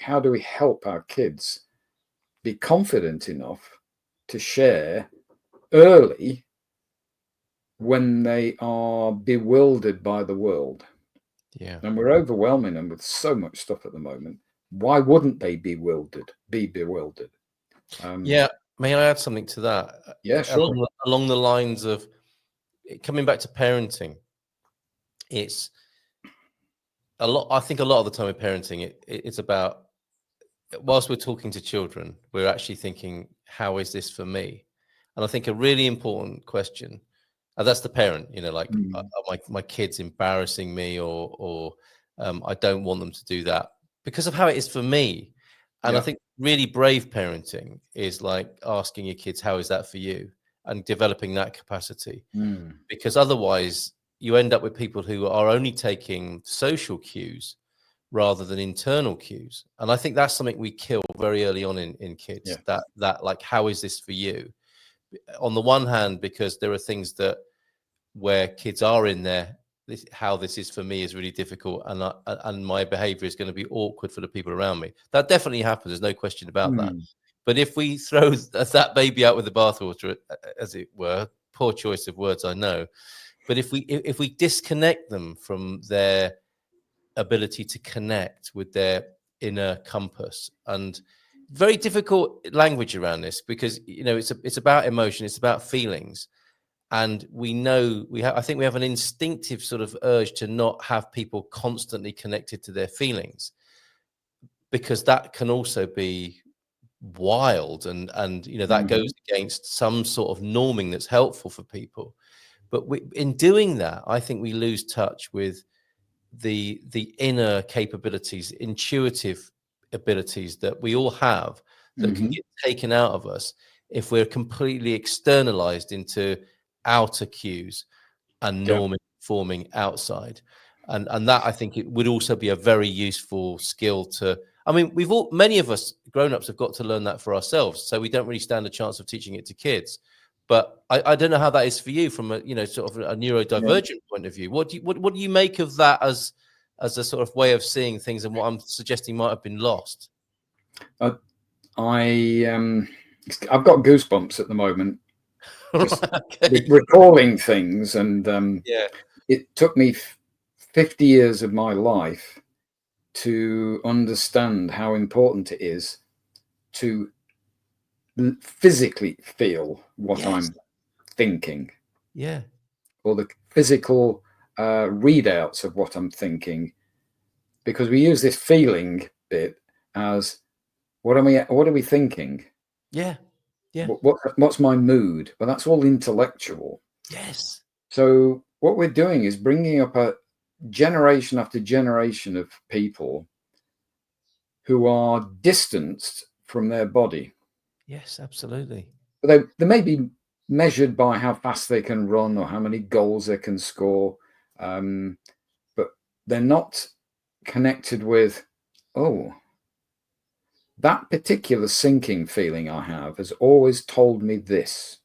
how do we help our kids be confident enough to share early when they are bewildered by the world? Yeah. And we're overwhelming them with so much stuff at the moment. Why wouldn't they be bewildered? Yeah. May I add something to that? Yeah, sure. Along the lines of coming back to parenting, it's a lot. I think a lot of the time with parenting, it's about, whilst we're talking to children, we're actually thinking, how is this for me? And I think a really important question, and that's the parent, like, are my kids embarrassing me, or I don't want them to do that because of how it is for me. And I think really brave parenting is like asking your kids, how is that for you? And developing that capacity. Because otherwise you end up with people who are only taking social cues rather than internal cues. And I think that's something we kill very early on in kids, that like, how is this for you? On the one hand, because there are things that where kids are in there, how this is for me is really difficult, and my behavior is going to be awkward for the people around me. That definitely happens. There's no question about that. But if we throw that baby out with the bathwater, as it were, poor choice of words, I know, but if we disconnect them from their ability to connect with their inner compass, and very difficult language around this, because it's about emotion, it's about feelings, and we know I think we have an instinctive sort of urge to not have people constantly connected to their feelings, because that can also be wild, and that goes against some sort of norming that's helpful for people. But in doing that, I think we lose touch with the inner capabilities, intuitive abilities that we all have, that can get taken out of us if we're completely externalized into outer cues and norming forming outside. And that, I think, it would also be a very useful skill to, I mean, many of us grown-ups have got to learn that for ourselves, so we don't really stand a chance of teaching it to kids. But I don't know how that is for you from a sort of a neurodivergent point of view. What do you make of that as a sort of way of seeing things, and what I'm suggesting might have been lost? I've got goosebumps at the moment, just recalling things, and it took me 50 years of my life to understand how important it is to physically feel what I'm thinking, or the physical readouts of what I'm thinking, because we use this feeling bit as what are we thinking? What's my mood? Well, that's all intellectual. So what we're doing is bringing up a generation after generation of people who are distanced from their body. Yes, absolutely. But they may be measured by how fast they can run or how many goals they can score, but they're not connected with, that particular sinking feeling I have has always told me this.